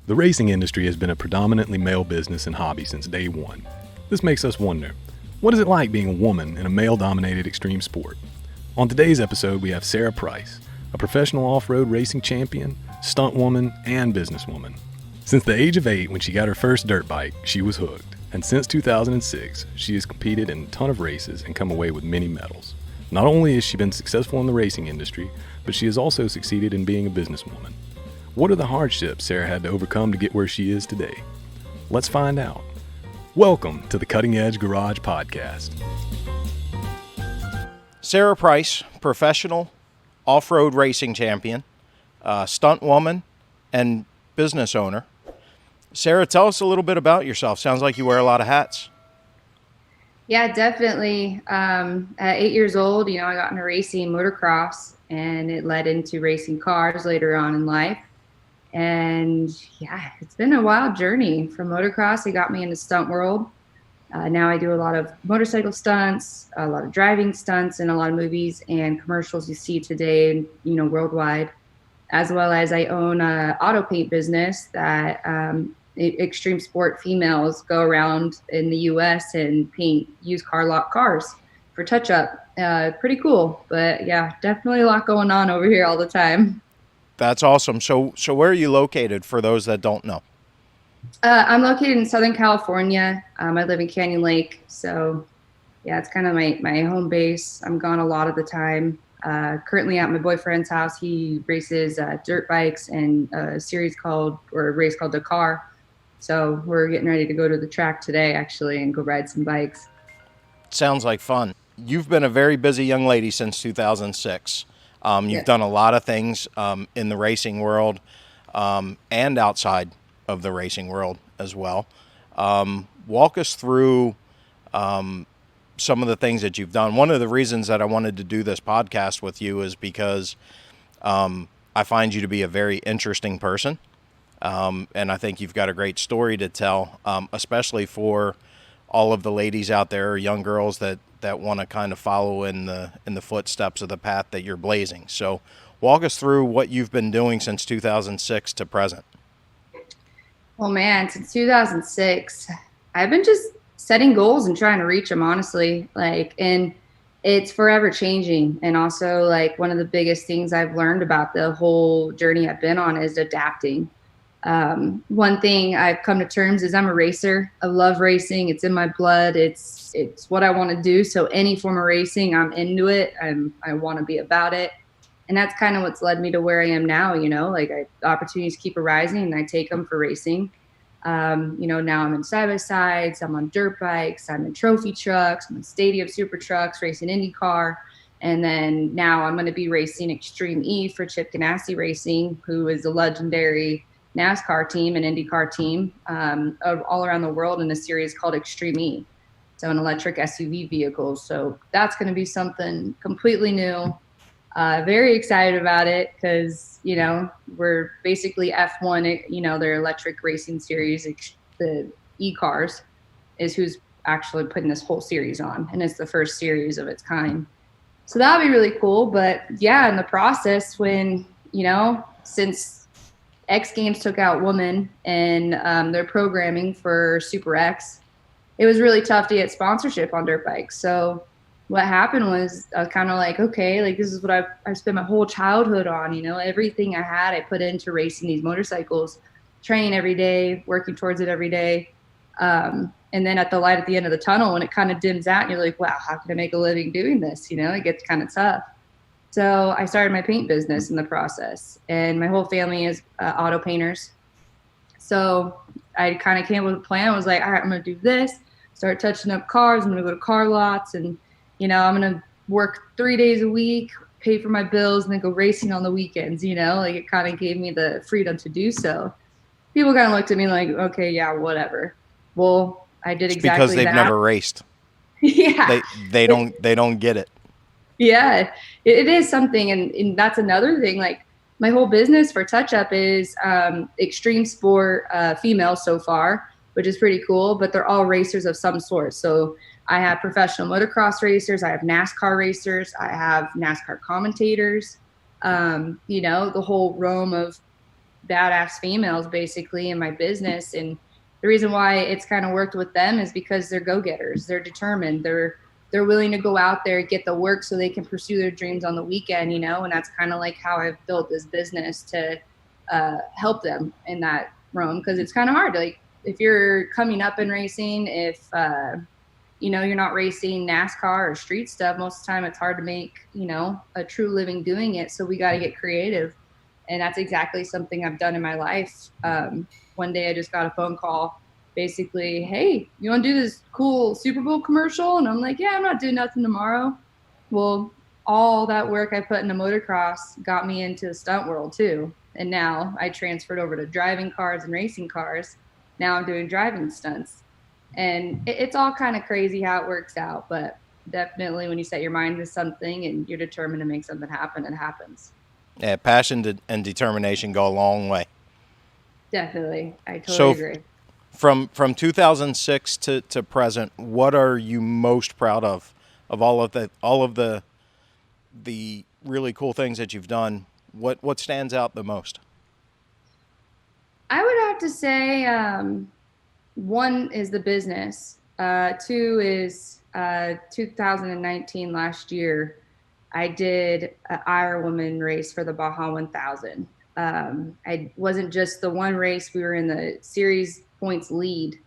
The racing industry has been a predominantly male business and hobby since day one. This makes us wonder, what is it like being a woman in a male-dominated extreme sport? On today's episode, we have Sara Price, a professional off-road racing champion, stuntwoman, and businesswoman. Since the age of 8, when she got her first dirt bike, she was hooked. And since 2006, she has competed in a ton of races and come away with many medals. Not only has she been successful in the racing industry, but she has also succeeded in being a businesswoman. What are the hardships Sara had to overcome to get where she is today? Let's find out. Welcome to the Cutting Edge Garage Podcast. Sara Price, professional off-road racing champion, stunt woman, and business owner. Sara, tell us a little bit about yourself. Sounds like you wear a lot of hats. Yeah, definitely. At 8 years old, I got into racing motocross, and it led into racing cars later on in life. And yeah, it's been a wild journey. From motocross, it got me into stunt world. Now I do a lot of motorcycle stunts, a lot of driving stunts, and a lot of movies and commercials you see today, worldwide, as well as I own a auto paint business that extreme sport females go around in the U.S. and paint used car lot cars for touch up. Pretty cool, but yeah, definitely a lot going on over here all the time. That's awesome. So where are you located for those that don't know? I'm located in Southern California. I live in Canyon Lake. So yeah, it's kind of my home base. I'm gone a lot of the time. Currently at my boyfriend's house. He races dirt bikes and a race called Dakar. So we're getting ready to go to the track today, actually, and go ride some bikes. Sounds like fun. You've been a very busy young lady since 2006. You've done a lot of things in the racing world and outside of the racing world as well. Walk us through some of the things that you've done. One of the reasons that I wanted to do this podcast with you is because I find you to be a very interesting person. And I think you've got a great story to tell, especially for all of the ladies out there, young girls that want to kind of follow in the footsteps of the path that you're blazing. So walk us through what you've been doing since 2006 to present. Well, man, since 2006, I've been just setting goals and trying to reach them, honestly. And it's forever changing. And also, one of the biggest things I've learned about the whole journey I've been on is adapting. One thing I've come to terms is I'm a racer. I love racing. It's in my blood. It's what I want to do. So any form of racing, I'm into it. I want to be about it. And that's kind of what's led me to where I am now. Opportunities keep arising and I take them for racing. Now I'm in side-by-sides, I'm on dirt bikes, I'm in trophy trucks, I'm in stadium super trucks, racing IndyCar. And then now I'm going to be racing Extreme E for Chip Ganassi Racing, who is a legendary NASCAR team and IndyCar team all around the world in a series called Extreme E. So an electric SUV vehicle. So that's going to be something completely new. Very excited about it because, we're basically F1, their electric racing series, the E-Cars is who's actually putting this whole series on. And it's the first series of its kind. So that'll be really cool. But yeah, in the process when, since X Games took out women and their programming for Super X, it was really tough to get sponsorship on dirt bikes. So what happened was I was kind of like, okay, this is what I spent my whole childhood on, everything I had, I put into racing these motorcycles, training every day, working towards it every day. And then at the light at the end of the tunnel, when it kind of dims out and you're like, wow, how can I make a living doing this? It gets kind of tough. So I started my paint business in the process, and my whole family is auto painters. So I kind of came up with a plan. I was like, all right, I'm going to do this, start touching up cars. I'm going to go to car lots and, I'm going to work 3 days a week, pay for my bills, and then go racing on the weekends, it kind of gave me the freedom to do so. People kind of looked at me like, okay, yeah, whatever. Well, I did exactly that. Because they've never raced. Yeah. They don't get it. Yeah, it is something. And that's another thing. My whole business for Touch Up is extreme sport females so far, which is pretty cool, but they're all racers of some sort. So I have professional motocross racers, I have NASCAR racers, I have NASCAR commentators, the whole realm of badass females basically in my business. And the reason why it's kind of worked with them is because they're go-getters. They're determined. They're willing to go out there, get the work so they can pursue their dreams on the weekend, you know? And that's kind of like how I've built this business to help them in that realm. Cause it's kind of hard. Like if you're coming up in racing, if, you know, you're not racing NASCAR or street stuff, most of the time it's hard to make, you know, a true living doing it. So we got to get creative. And that's exactly something I've done in my life. One day I just got a phone call basically, hey, you want to do this cool Super Bowl commercial? And I'm like, yeah, I'm not doing nothing tomorrow. Well, all that work I put into motocross got me into the stunt world too. And now I transferred over to driving cars and racing cars. Now I'm doing driving stunts. And it's all kind of crazy how it works out. But definitely when you set your mind to something and you're determined to make something happen, it happens. Yeah, passion and determination go a long way. Definitely. I totally agree. From 2006 to present, what are you most proud of all of the really cool things that you've done? What stands out the most? I would have to say one is the business. Two is 2019 last year. I did an Ironwoman race for the Baja 1000. I wasn't just the one race. We were in the series points lead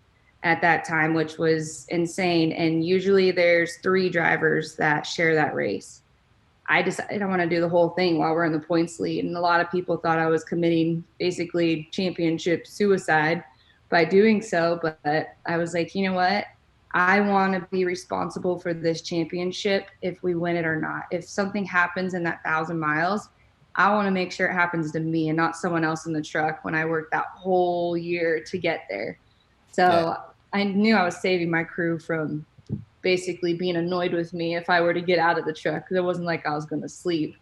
at that time, which was insane. And usually there's 3 drivers that share that race. I decided I want to do the whole thing while we're in the points lead. And a lot of people thought I was committing basically championship suicide by doing so. But I was like, you know what? I want to be responsible for this championship if we win it or not. If something happens in that 1,000 miles, I want to make sure it happens to me and not someone else in the truck when I worked that whole year to get there. So yeah. I knew I was saving my crew from basically being annoyed with me if I were to get out of the truck, because it wasn't like I was going to sleep.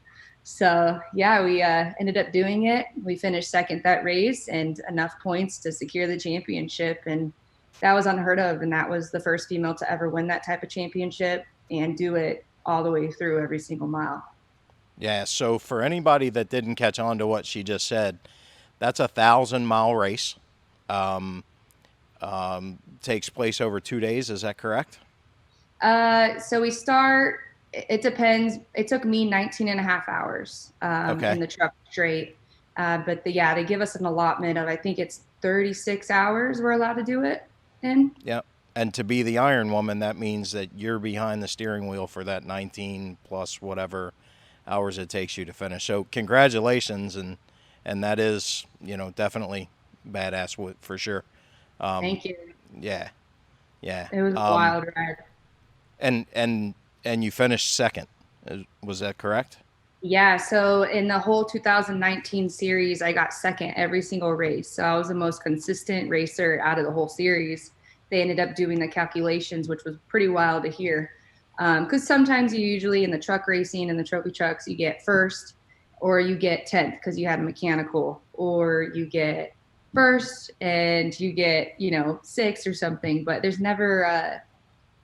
So yeah, we ended up doing it. We finished second that race and enough points to secure the championship. And that was unheard of. And that was the first female to ever win that type of championship and do it all the way through every single mile. Yeah. So for anybody that didn't catch on to what she just said, that's a 1,000-mile race. Takes place over 2 days. Is that correct? So we start, it depends. It took me 19 and a half hours in the truck straight. But they give us an allotment of, I think it's 36 hours we're allowed to do it in. Yeah. And to be the Iron Woman, that means that you're behind the steering wheel for that 19 plus whatever hours it takes you to finish. So congratulations. And that is, definitely badass for sure. Thank you. Yeah. Yeah. It was a wild ride. And you finished second. Was that correct? Yeah. So in the whole 2019 series, I got second every single race. So I was the most consistent racer out of the whole series. They ended up doing the calculations, which was pretty wild to hear. Because sometimes you usually in the truck racing and the trophy trucks, you get first or you get 10th because you had a mechanical, or you get first and you get, 6th or something. But there's never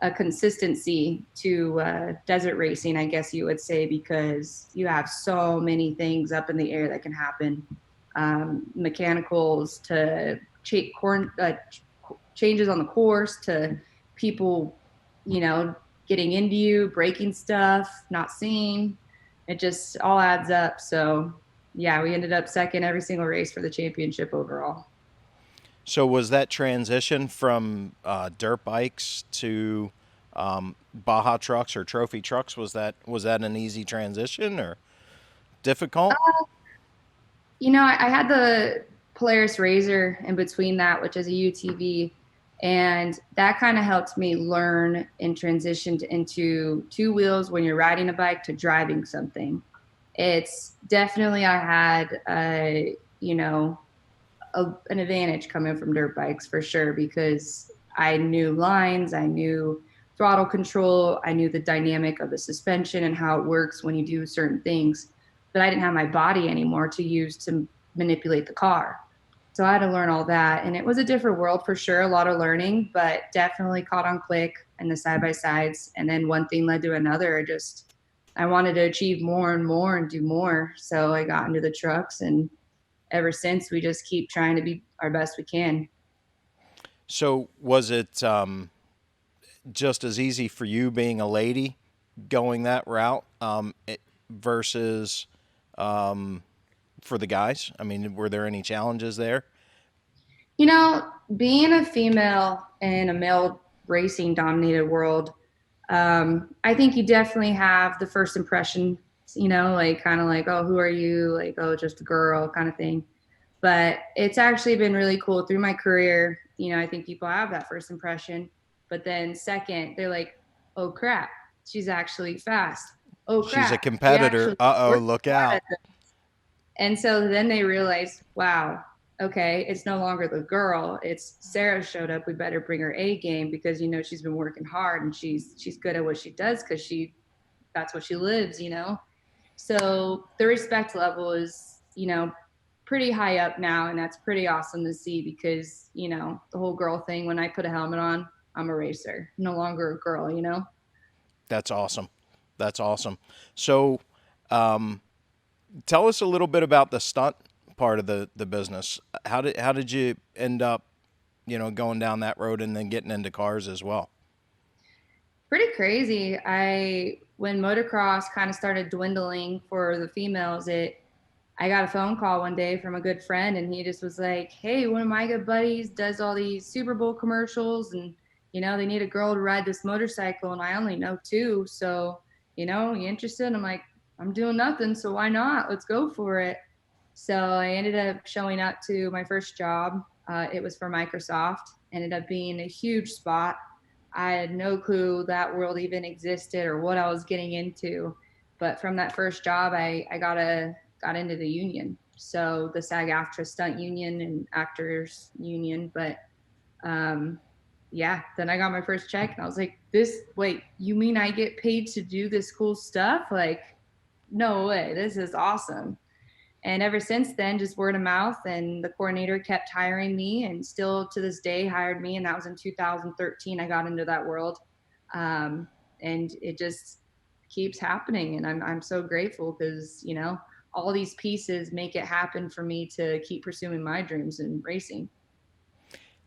a consistency to desert racing, I guess you would say, because you have so many things up in the air that can happen. Mechanicals to changes on the course to people, getting into you, breaking stuff, not seeing. It just all adds up. So yeah, we ended up second every single race for the championship overall. So was that transition from dirt bikes to Baja trucks or trophy trucks, was that an easy transition or difficult? I had the Polaris Razor in between that, which is a UTV, and that kind of helped me learn and transitioned into 2 wheels when you're riding a bike to driving something. It's definitely, I had an advantage coming from dirt bikes for sure, because I knew lines, I knew throttle control, I knew the dynamic of the suspension and how it works when you do certain things, but I didn't have my body anymore to use to manipulate the car. So I had to learn all that, and it was a different world for sure, a lot of learning, but definitely caught on quick and the side-by-sides. And then one thing led to another. I wanted to achieve more and more and do more. So I got into the trucks, and ever since, we just keep trying to be our best we can. So was it just as easy for you being a lady going that route versus for the guys? I mean, were there any challenges there? You know, being a female in a male racing dominated world, I think you definitely have the first impression, like kind of like, oh, who are you? Like, oh, just a girl kind of thing. But it's actually been really cool through my career. I think people have that first impression, but then second, they're like, oh crap, she's actually fast. Oh She's a crap, she competitor. actually Uh-oh, works look hard out. at this. And so then they realized, wow, okay, it's no longer the girl. It's Sara showed up. We better bring her A game because she's been working hard and she's good at what she does because that's what she lives. So the respect level is, pretty high up now, and that's pretty awesome to see because, the whole girl thing, when I put a helmet on, I'm a racer, no longer a girl. That's awesome. That's awesome. So, tell us a little bit about the stunt part of the business. How did you end up, going down that road and then getting into cars as well? Pretty crazy. When motocross kind of started dwindling for the females, I got a phone call one day from a good friend, and he just was like, hey, one of my good buddies does all these Super Bowl commercials, and they need a girl to ride this motorcycle, and I only know two, so you interested? I'm like, I'm doing nothing, so why not? Let's go for it. So I ended up showing up to my first job. It was for Microsoft. Ended up being a huge spot. I had no clue that world even existed or what I was getting into. But from that first job, I got into the union. So the SAG-AFTRA stunt union and actors union. But yeah, then I got my first check and I was like, wait, you mean I get paid to do this cool stuff? Like, no way, this is awesome. And ever since then, just word of mouth, and the coordinator kept hiring me and still to this day hired me. And that was in 2013. I got into that world. And it just keeps happening. And I'm so grateful because, all these pieces make it happen for me to keep pursuing my dreams in racing.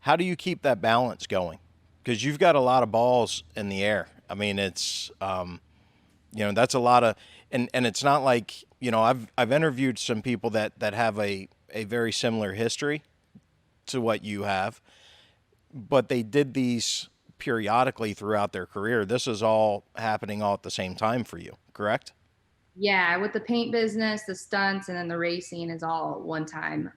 How do you keep that balance going? Because you've got a lot of balls in the air. I mean, it's that's a lot of, and it's not like I've interviewed some people that have a very similar history to what you have, but they did these periodically throughout their career. This is all happening all at the same time for you, correct? Yeah, with the paint business, the stunts, and then the racing is all one time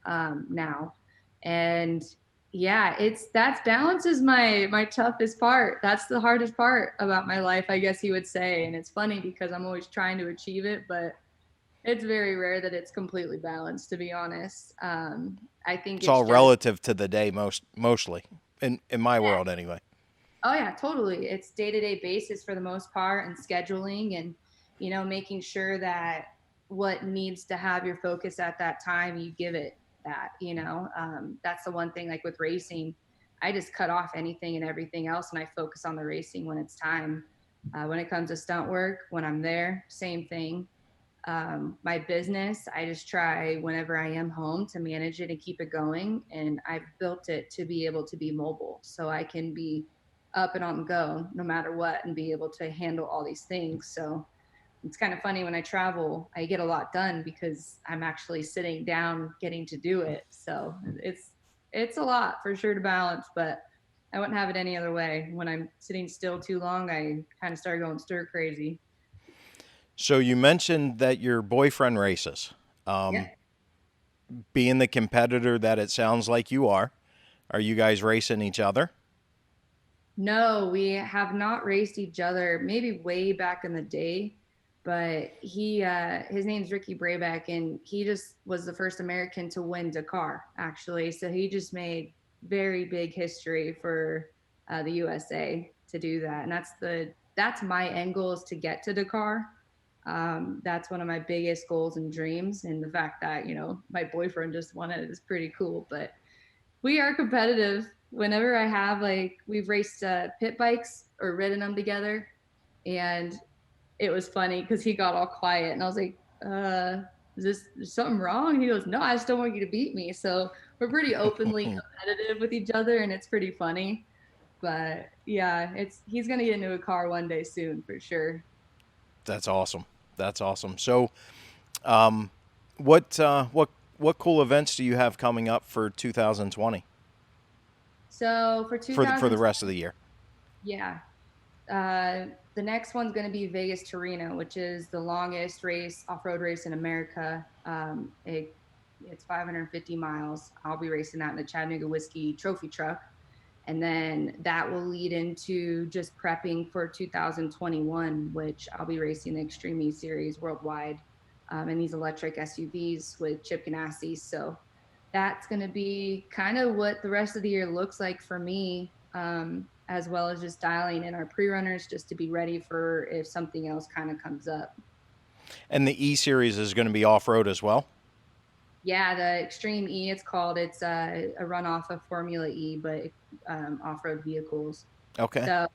now. And yeah, that's balance is my toughest part. That's the hardest part about my life, I guess you would say. And it's funny because I'm always trying to achieve it, but it's very rare that it's completely balanced, to be honest. I think It's it's all just, relative to the day, mostly in my world anyway. oh yeah, totally. It's day-to-day basis for the most part, and scheduling, and making sure that what needs to have your focus at that time, you give it that. That's the one thing, like with racing, I just cut off anything and everything else, and I focus on the racing when it's time. When it comes to stunt work, when I'm there, same thing. My business, I just try whenever I am home to manage it and keep it going. And I've built it to be able to be mobile, so I can be up and on the go no matter what and be able to handle all these things. So it's kind of funny when I travel, I get a lot done because I'm actually sitting down getting to do it. So it's a lot for sure to balance, but I wouldn't have it any other way. When I'm sitting still too long, I kind of start going stir crazy. So you mentioned that your boyfriend races. Yeah. Being the competitor that it sounds like you are you guys racing each other? No, we have not raced each other, maybe way back in the day, but his name's Ricky Brayback, and he just was the first American to win Dakar, actually. So he just made very big history for the USA to do that. And that's my end goal, is to get to Dakar. That's one of my biggest goals and dreams. And the fact that, my boyfriend just won it is pretty cool. But we are competitive. Whenever we've raced pit bikes or ridden them together, and it was funny because he got all quiet, and I was like, is something wrong? And he goes, no, I just don't want you to beat me. So we're pretty openly competitive with each other, and it's pretty funny. But yeah, he's gonna get into a car one day soon for sure. That's awesome. That's awesome. So, um, what cool events do you have coming up for 2020 So for for the 2000, rest of the year? yeah, the next one's going to be Vegas to Reno, which is the longest race, off-road race in America. It's 550 miles. I'll be racing that in the Chattanooga Whiskey Trophy Truck. And then that will lead into just prepping for 2021, which I'll be racing the Extreme E Series worldwide in these electric SUVs with Chip Ganassi. So that's going to be kind of what the rest of the year looks like for me, as well as just dialing in our pre-runners just to be ready for if something else kind of comes up. And the E Series is going to be off road as well. Yeah, the Extreme E, it's called. It's a runoff of Formula E, but off-road vehicles. Okay. So,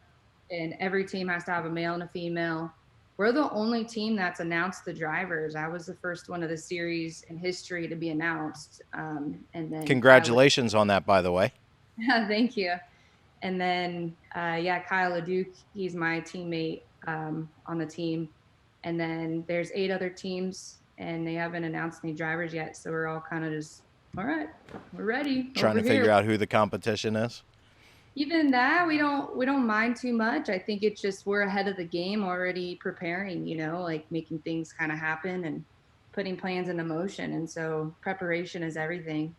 and every team has to have a male and a female. We're the only team that's announced the drivers. I was the first one of the series in history to be announced. And then Congratulations on that, by the way. thank you. And then, yeah, Kyle LeDuc, he's my teammate on the team. And then there's 8 other teams, and they haven't announced any drivers yet. So we're all kind of just, all right, we're ready. Trying to figure out who the competition is. Even that, we don't mind too much. I think it's just we're ahead of the game already preparing, like making things kind of happen and putting plans into motion. And so preparation is everything.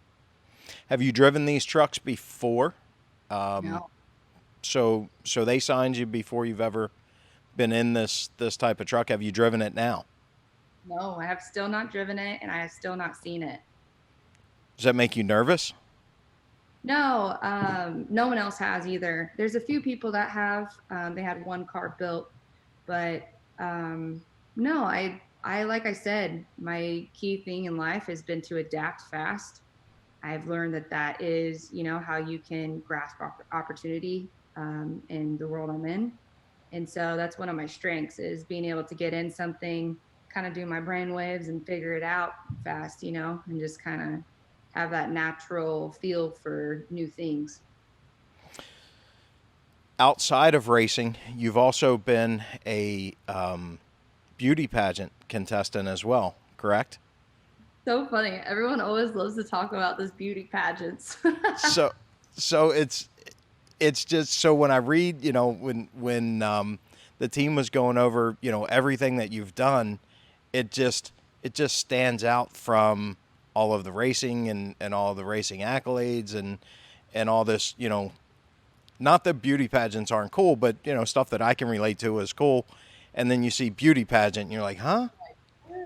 Have you driven these trucks before? No. So they signed you before you've ever been in this type of truck. Have you driven it now? No, I have still not driven it, and I have still not seen it. Does that make you nervous? No, no one else has either. There's a few people that have. They had one car built, but no, I like I said, my key thing in life has been to adapt fast. I've learned that is, how you can grasp opportunity in the world I'm in. And so that's one of my strengths is being able to get in something, kind of do my brain waves and figure it out fast, and just kind of have that natural feel for new things. Outside of racing, you've also been a beauty pageant contestant as well, correct? So funny. Everyone always loves to talk about this beauty pageants. so it's just so when I read, when the team was going over, everything that you've done, it just stands out from all of the racing and all the racing accolades and all this, not that beauty pageants aren't cool, but stuff that I can relate to is cool. And then you see beauty pageant and you're like, huh?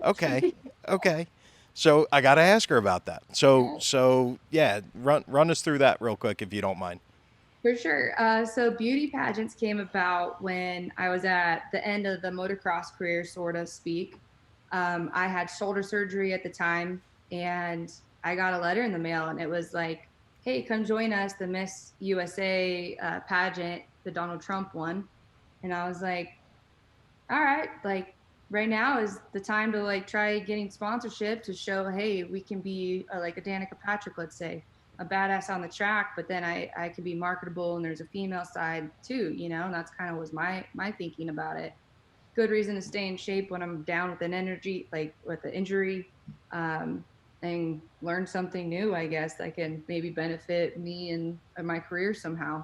Okay. Okay. So I got to ask her about that. So yeah, run us through that real quick if you don't mind. For sure. So beauty pageants came about when I was at the end of the motocross career, sort of speak. I had shoulder surgery at the time, and I got a letter in the mail, and it was like, hey, come join us, the Miss USA pageant, the Donald Trump one. And I was like, all right, like right now is the time to like try getting sponsorship to show, hey, we can be like a Danica Patrick, let's say, a badass on the track, but then I can be marketable and there's a female side too, and that's kind of was my thinking about it. Good reason to stay in shape when I'm down with an energy, like with the injury, and learn something new, I guess, that can maybe benefit me and my career somehow.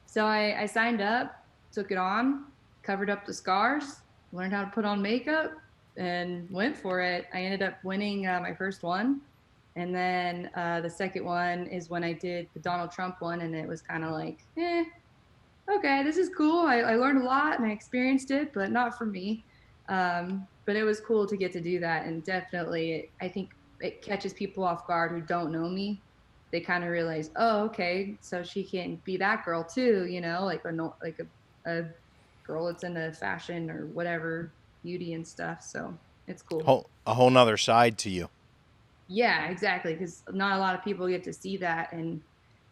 So I signed up, took it on, covered up the scars, learned how to put on makeup, and went for it. I ended up winning my first one. And then the second one is when I did the Donald Trump one, and it was kind of like, okay, this is cool. I learned a lot and I experienced it, but not for me. But it was cool to get to do that. And definitely, I think it catches people off guard who don't know me. They kind of realize, oh, okay, so she can be that girl too, like a girl that's into fashion or whatever, beauty and stuff. So it's cool. A whole nother side to you. Yeah, exactly. Because not a lot of people get to see that. And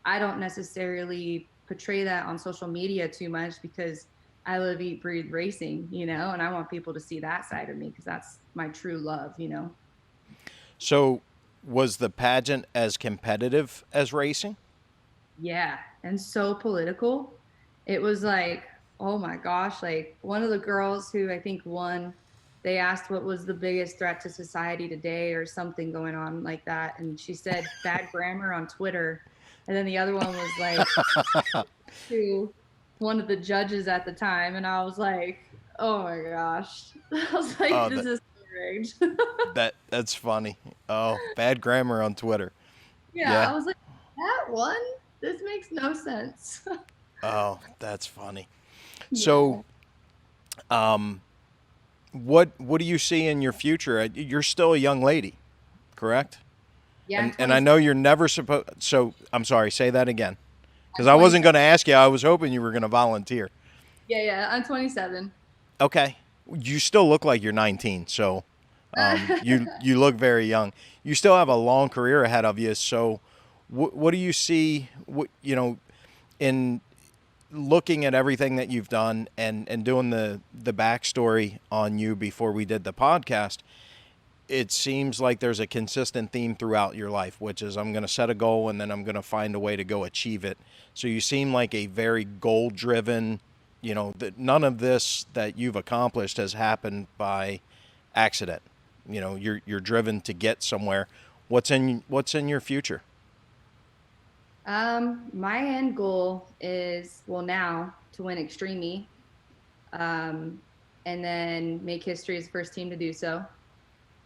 I don't necessarily portray that on social media too much because I live, eat, breathe racing, and I want people to see that side of me because that's my true love. So, was the pageant as competitive as racing? Yeah, and so political. It was like, oh my gosh, like one of the girls who I think won, they asked what was the biggest threat to society today or something going on like that. And she said bad grammar on Twitter. And then the other one was like to one of the judges at the time. And I was like, oh my gosh. I was like, Oh, this that is so rigged. that's funny. Oh, bad grammar on Twitter. Yeah, I Yeah. was like, that one? This makes no sense. Oh, that's funny. So, Yeah. what do you see in your future? You're still a young lady, correct? Yeah, I'm And I 27. know you're never supposed. So I'm sorry. Say that again, because I'm I wasn't 27. going to ask you. I was hoping you were going to volunteer. Yeah, I'm 27. Okay. You still look like you're 19, so you look very young. You still have a long career ahead of you. So, what do you see? What in looking at everything that you've done and doing the backstory on you before we did the podcast, it seems like there's a consistent theme throughout your life, which is I'm going to set a goal and then I'm going to find a way to go achieve it. So you seem like a very goal driven, that none of this that you've accomplished has happened by accident. You're driven to get somewhere. What's in your future? My end goal is, well, now to win Extreme, um, and then make history as first team to do so,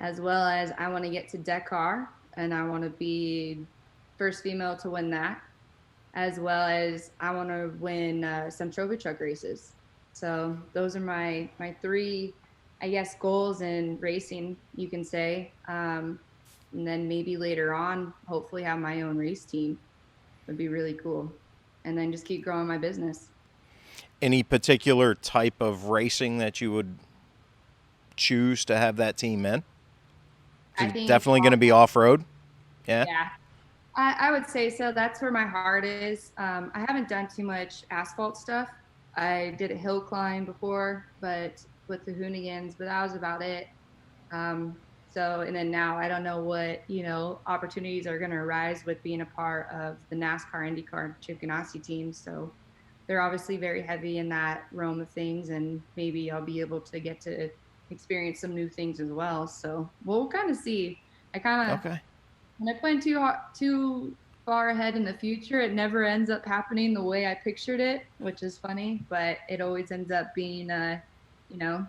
as well as I want to get to Dakar, and I want to be first female to win that, as well as I want to win some trophy truck races. So those are my three, I guess, goals in racing, you can say. And then maybe later on, hopefully have my own race team. Would be really cool. And then just keep growing my business. Any particular type of racing that you would choose to have that team in? I Is it think, definitely going to be off road? Yeah. yeah, I would say so. That's where my heart is. I haven't done too much asphalt stuff. I did a hill climb before, but with the Hoonigans, but that was about it. So, and then now I don't know what, opportunities are going to arise with being a part of the NASCAR IndyCar Chip Ganassi team. So they're obviously very heavy in that realm of things, and maybe I'll be able to get to experience some new things as well. So we'll kind of see. I kind of, Okay. when I plan too far ahead in the future, it never ends up happening the way I pictured it, which is funny, but it always ends up being, you know,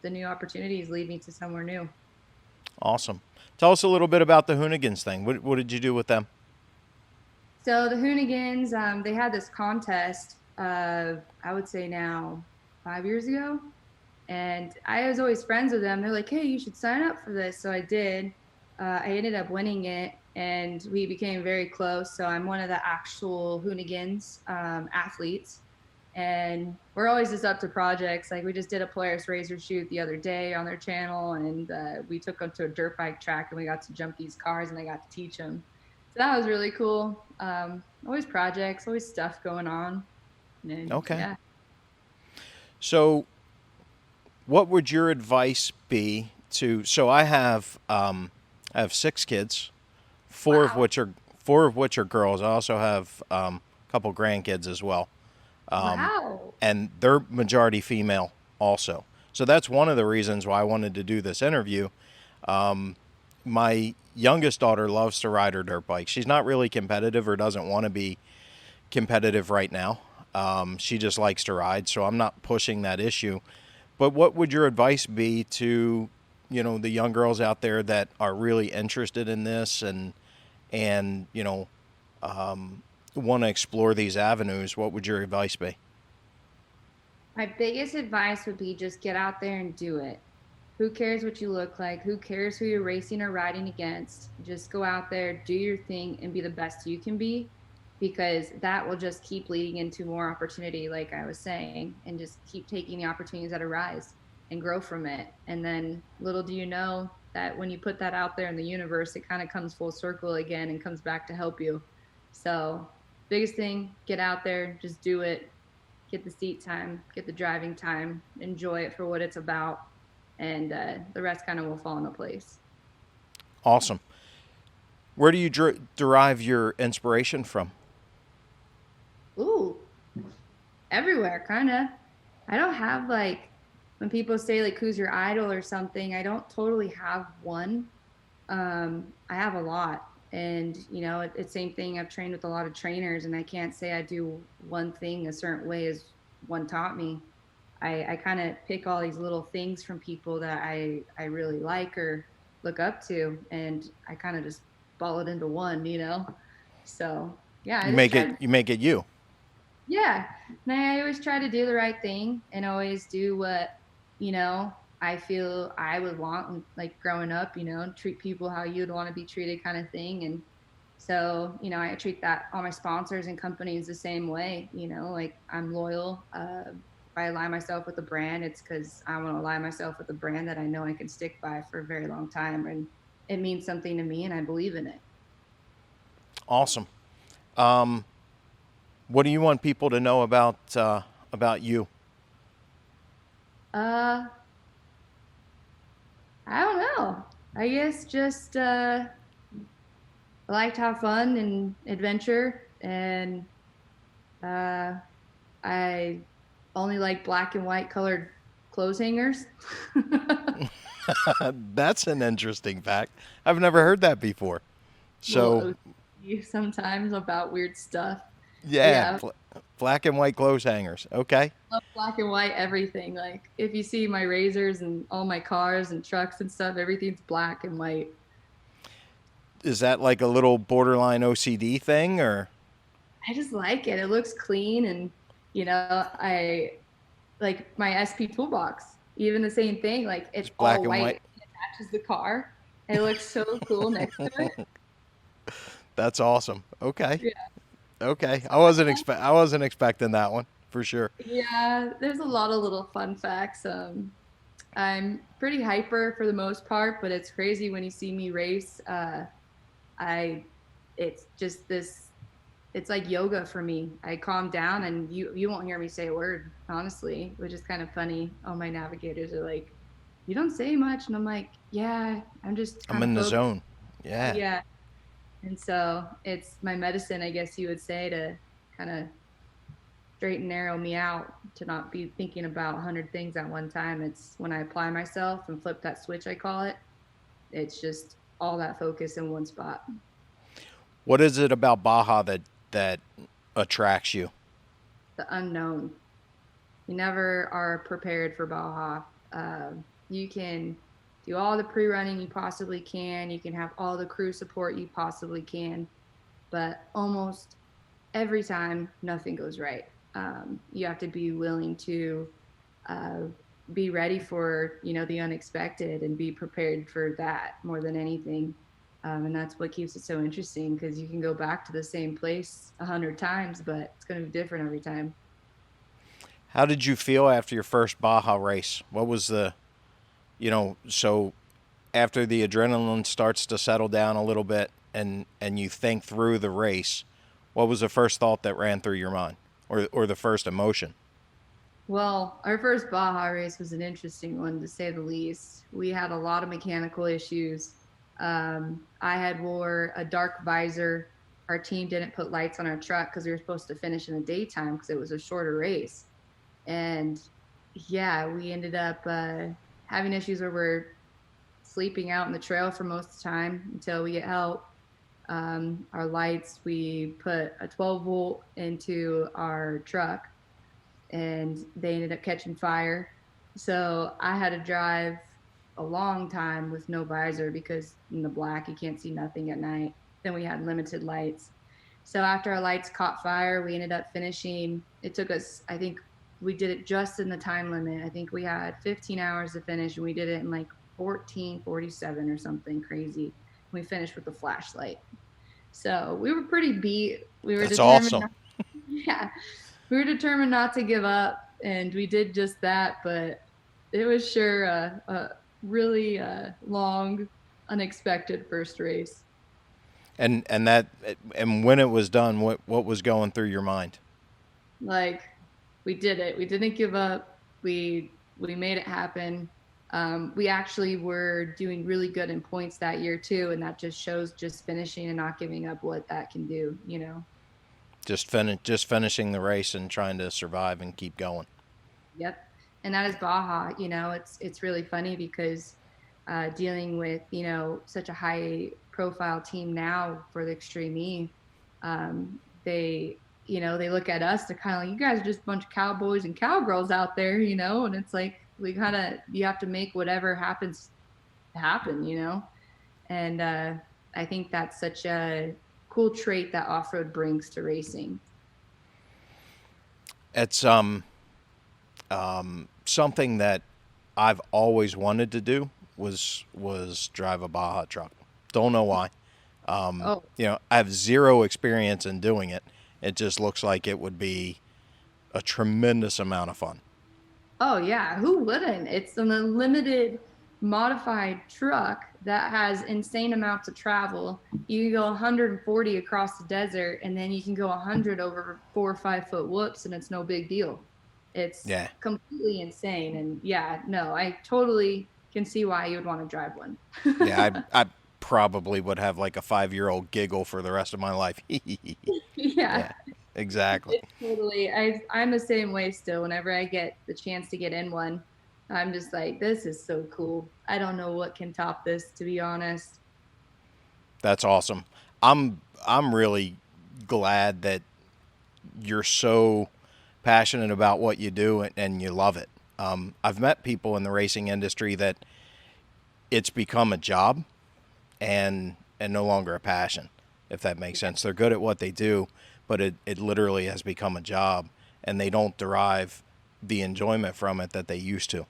the new opportunities lead me to somewhere new. Awesome. Tell us a little bit about the Hoonigans thing. What did you do with them? So the Hoonigans, they had this contest, I would say now 5 years ago. And I was always friends with them. They're like, hey, you should sign up for this. So I did. I ended up winning it and we became very close. So I'm one of the actual Hoonigans athletes. And we're always just up to projects. Like we just did a Polaris Razor shoot the other day on their channel, and we took them to a dirt bike track and we got to jump these cars and I got to teach them. So that was really cool. Always projects, always stuff going on. And Okay. yeah. So, what would your advice be to? So I have 6 kids, Wow. four of which are girls. I also have a couple grandkids as well, Wow. and they're majority female also. So that's one of the reasons why I wanted to do this interview. My youngest daughter loves to ride her dirt bike. She's not really competitive or doesn't want to be competitive right now. She just likes to ride, so I'm not pushing that issue. But what would your advice be to, the young girls out there that are really interested in this and want to explore these avenues? What would your advice be? My biggest advice would be just get out there and do it. Who cares what you look like? Who cares who you're racing or riding against? Just go out there, do your thing, and be the best you can be, because that will just keep leading into more opportunity, like I was saying, and just keep taking the opportunities that arise and grow from it. And then little do you know that when you put that out there in the universe, it kind of comes full circle again and comes back to help you. So, biggest thing, get out there, just do it, get the seat time, get the driving time, enjoy it for what it's about, and the rest kind of will fall into place. Awesome. Where do you derive your inspiration from? Ooh, everywhere, kind of. I don't have like when people say like who's your idol or something. I don't totally have one. I have a lot, and it's same thing. I've trained with a lot of trainers, and I can't say I do one thing a certain way as one taught me. I kind of pick all these little things from people that I really like or look up to, and I kind of just ball it into one. So yeah, I You just make it try. you make it you. Yeah. And I always try to do the right thing and always do what, you know, I feel I would want, like growing up, treat people how you'd want to be treated kind of thing. And so, I treat that all my sponsors and companies the same way, like I'm loyal. If I align myself with a brand, it's because I want to align myself with a brand that I know I can stick by for a very long time. And it means something to me and I believe in it. Awesome. Um, what do you want people to know about you? Uh, I don't know. I guess just I like to have fun and adventure, and uh, I only like black and white colored clothes hangers. That's an interesting fact. I've never heard that before. So, Little OCD sometimes about weird stuff. But yeah, yeah, black and white clothes hangers. Okay. I love black and white everything. Like if you see my razors and all my cars and trucks and stuff, everything's black and white. Is that like a little borderline OCD thing, or I just like it. It looks clean, and I like my SP toolbox. Even the same thing, like it's just black all and white. white? It attaches the car. It looks so cool next to it. That's awesome. Okay. Yeah. Okay. I wasn't expecting that one for sure. Yeah, there's a lot of little fun facts. I'm pretty hyper for the most part, but it's crazy when you see me race. I, it's just this. It's like yoga for me. I calm down, and you won't hear me say a word, honestly, which is kind of funny. All my navigators are like, "You don't say much," and I'm like, "Yeah, I'm just I'm kind of in the focused." zone. Yeah. Yeah, and so it's my medicine, I guess you would say, to kind of straight and narrow me out to not be thinking about 100 things at one time. It's when I apply myself and flip that switch, I call it. It's just all that focus in one spot. What is it about Baja that attracts you? The unknown. You never are prepared for Baja. You can do all the pre-running you possibly can. You can have all the crew support you possibly can, but almost every time nothing goes right. You have to be willing to uh, be ready for the unexpected and be prepared for that more than anything. And that's what keeps it so interesting because you can go back to the same place 100 times, but it's going to be different every time. How did you feel after your first Baja race? What was so after the adrenaline starts to settle down a little bit and you think through the race, what was the first thought that ran through your mind, or the first emotion? Well, our first Baja race was an interesting one to say the least. We had a lot of mechanical issues. I had wore a dark visor. Our team didn't put lights on our truck because we were supposed to finish in the daytime because it was a shorter race. And yeah, we ended up having issues where we're sleeping out in the trail for most of the time until we get help. Our lights, we put a 12 volt into our truck and they ended up catching fire. So I had to drive a long time with no visor because in the black you can't see nothing at night. Then we had limited lights. So after our lights caught fire, we ended up finishing. It took us, I think we did it just in the time limit. I think we had 15 hours to finish and we did it in like 14:47 or something crazy. We finished with the flashlight. So we were pretty beat. We were That's determined. awesome. Yeah, we were determined not to give up, and we did just that. But it was sure a really long, unexpected first race. And when it was done, what was going through your mind? Like we did it. We didn't give up. We made it happen. We actually were doing really good in points that year too, and that just shows just finishing and not giving up what that can do, you know. Just finishing the race and trying to survive and keep going. Yep. And that is Baja. You know, it's really funny because dealing with, you know, such a high profile team now for the Extreme E, they, you know, they look at us, they're kind of like, you guys are just a bunch of cowboys and cowgirls out there, you know, and it's like, you have to make whatever happens happen, you know. And I think that's such a cool trait that off-road brings to racing. It's something that I've always wanted to do was drive a Baja truck. Don't know why. Oh, You know, I have zero experience in doing it. It just looks like it would be a tremendous amount of fun. oh yeah, who wouldn't? It's an unlimited modified truck that has insane amounts of travel. You can go 140 across the desert, and then you can go 100 over 4 or 5 foot whoops, and it's no big deal. It's Yeah. completely insane. And yeah, no, I totally can see why you would want to drive one. Yeah, I probably would have like a 5-year-old giggle for the rest of my life. Yeah. Yeah, exactly. It's totally. I'm the same way still. Whenever I get the chance to get in one, I'm just like, this is so cool. I don't know what can top this, to be honest. That's awesome. I'm really glad that you're so passionate about what you do and you love it. I've met people in the racing industry that it's become a job and no longer a passion, if that makes sense. They're good at what they do, but it literally has become a job, and they don't derive the enjoyment from it that they used to.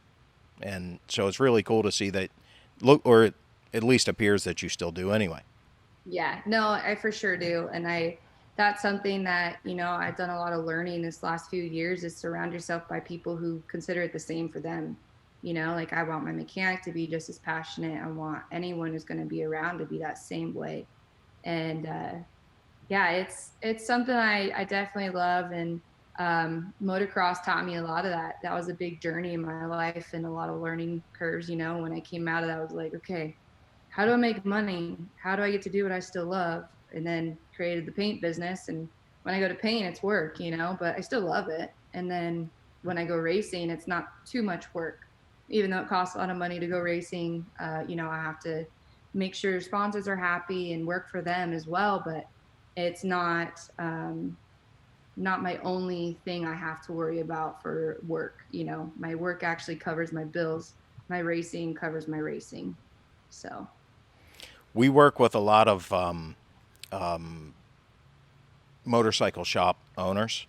And so it's really cool to see that, look, or it at least appears that you still do anyway. Yeah, no, I for sure do. And that's something that, you know, I've done a lot of learning this last few years is surround yourself by people who consider it the same for them. You know, like I want my mechanic to be just as passionate. I want anyone who's going to be around to be that same way. And yeah, it's something I definitely love. And motocross taught me a lot of that. That was a big journey in my life and a lot of learning curves. You know, when I came out of that, I was like, okay, how do I make money? How do I get to do what I still love? And then created the paint business. And when I go to paint, it's work, you know, but I still love it. And then when I go racing, it's not too much work, even though it costs a lot of money to go racing. You know, I have to make sure sponsors are happy and work for them as well. But it's not my only thing I have to worry about for work. You know, my work actually covers my bills. My racing covers my racing. So. We work with a lot of motorcycle shop owners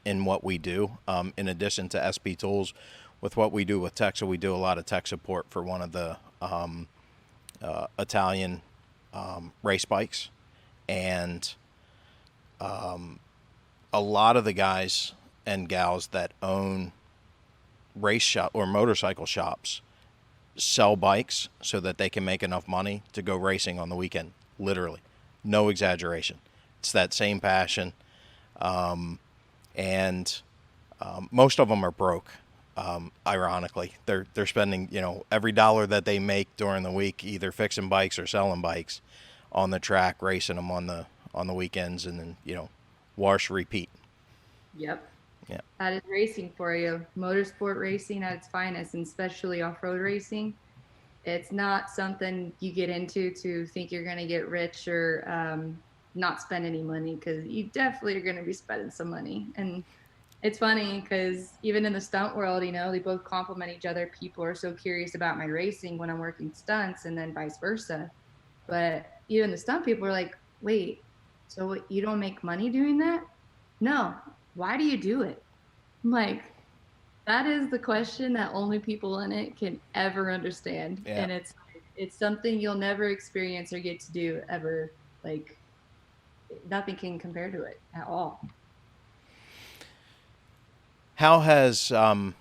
in what we do. In addition to SP Tools, with what we do with tech, so we do a lot of tech support for one of the Italian race bikes, and a lot of the guys and gals that own race shop or motorcycle shops sell bikes so that they can make enough money to go racing on the weekend. Literally, no exaggeration. It's that same passion, and most of them are broke. Ironically, they're spending, you know, every dollar that they make during the week either fixing bikes or selling bikes on the track, racing them on the weekends, and then, you know, wash, repeat. Yep. Yeah. That is racing for you. Motorsport racing at its finest, and especially off-road racing. It's not something you get into to think you're going to get rich or not spend any money, because you definitely are going to be spending some money. And it's funny because even in the stunt world, you know, they both complement each other. People are so curious about my racing when I'm working stunts, and then vice versa. But even the stunt people are like, wait, so what, you don't make money doing that? No. Why do you do it? I'm like, that is the question that only people in it can ever understand. Yeah. And it's something you'll never experience or get to do ever. Like, nothing can compare to it at all. How has and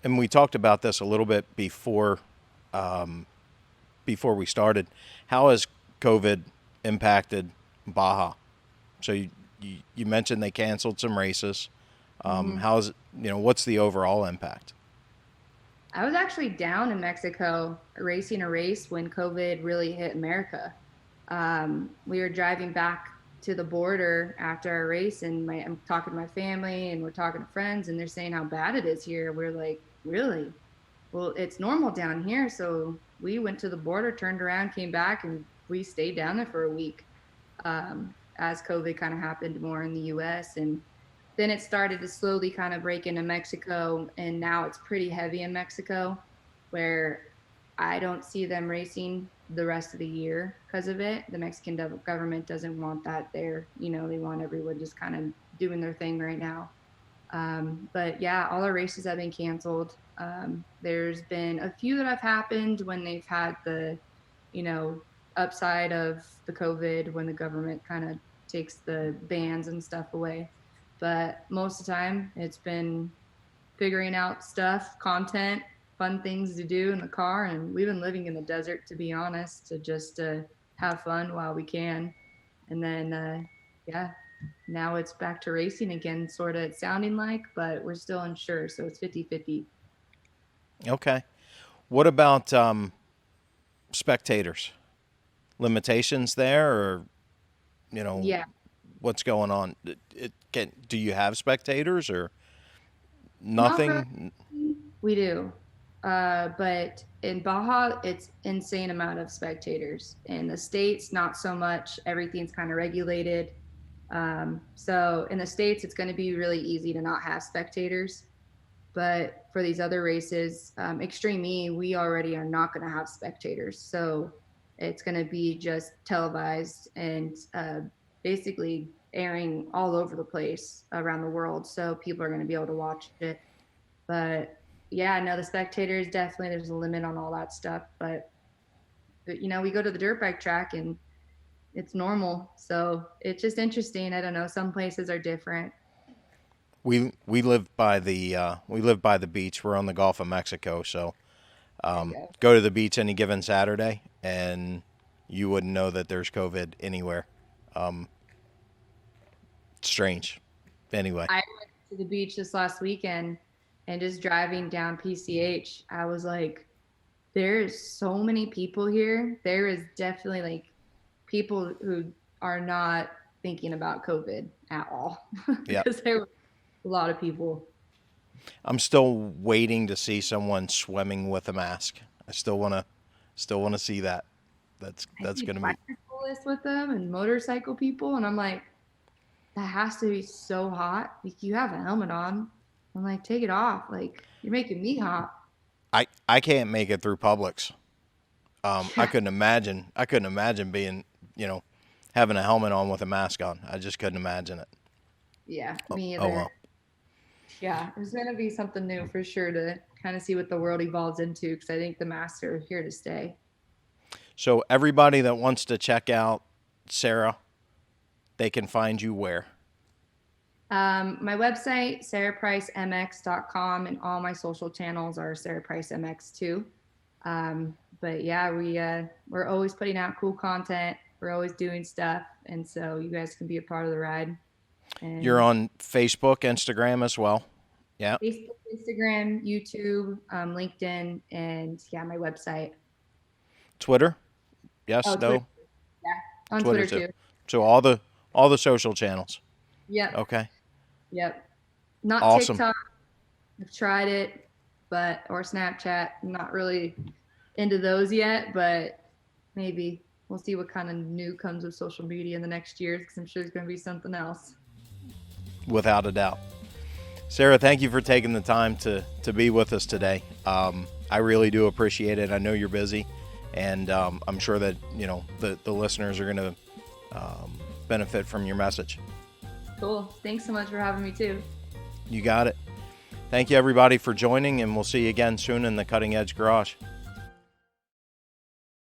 we talked about this a little bit before we started. How has COVID impacted Baja? So you mentioned they canceled some races. How's, you know, what's the overall impact? I was actually down in Mexico racing a race when COVID really hit America. We were driving back to the border after our race, and I'm talking to my family and we're talking to friends, and they're saying how bad it is here. We're like, really? Well, it's normal down here. So we went to the border, turned around, came back, and we stayed down there for a week as COVID kind of happened more in the US. And then it started to slowly kind of break into Mexico. And now it's pretty heavy in Mexico, where I don't see them racing the rest of the year because of it. The Mexican government doesn't want that there. You know, they want everyone just kind of doing their thing right now. But yeah, all our races have been canceled. There's been a few that have happened when they've had the, you know, upside of the COVID, when the government kind of takes the bans and stuff away. But most of the time it's been figuring out stuff, content, fun things to do in the car. And we've been living in the desert, to be honest, to just have fun while we can. And then, yeah, now it's back to racing again, sort of it's sounding like, but we're still unsure. So it's 50-50. Okay. What about spectators? Limitations there, or, you know, Yeah. what's going on? Do you have spectators or Not nothing? really. We do. But in Baja, it's insane amount of spectators. In the States, not so much. Everything's kind of regulated. So in the States, it's going to be really easy to not have spectators. But for these other races, Extreme E, we already are not going to have spectators. So it's going to be just televised and basically airing all over the place around the world. So people are going to be able to watch it. But yeah, no, the spectators, definitely there's a limit on all that stuff. But you know, we go to the dirt bike track and it's normal. So it's just interesting. I don't know. Some places are different. We live by the beach. We're on the Gulf of Mexico, so go to the beach any given Saturday, and you wouldn't know that there's COVID anywhere. Strange. Anyway, I went to the beach this last weekend, and just driving down PCH, I was like, there's so many people here. There is definitely like people who are not thinking about COVID at all. yeah. Because there were a lot of people. I'm still waiting to see someone swimming with a mask. I still wanna see that. That's gonna be bicyclists with them and motorcycle people, and I'm like, that has to be so hot. Like, you have a helmet on. I'm like, take it off. Like, you're making me hot. I can't make it through Publix. I couldn't imagine being, you know, having a helmet on with a mask on. I just couldn't imagine it. Yeah, me either. Oh well. Yeah, there's going to be something new for sure to kind of see what the world evolves into, because I think the masks are here to stay. So everybody that wants to check out Sara, they can find you where? My website, sarapricemx.com, and all my social channels are Sara Price MX too. But yeah, we're always putting out cool content. We're always doing stuff, and so you guys can be a part of the ride. And you're on Facebook, Instagram as well. Yeah. Facebook, Instagram, YouTube, LinkedIn, and yeah, my website. Twitter? Yes, Oh, no. Twitter. Yeah, on Twitter too. So all the social channels. Yep. Okay. Yep. Not awesome. TikTok. I've tried it, or Snapchat. I'm not really into those yet, but maybe we'll see what kind of new comes with social media in the next year, because I'm sure there's going to be something else. Without a doubt. Sara, thank you for taking the time to be with us today. I really do appreciate it. I know you're busy, and I'm sure that, you know, the listeners are going to benefit from your message. Cool. Thanks so much for having me too. You got it. Thank you everybody for joining, and we'll see you again soon in the Cutting Edge Garage.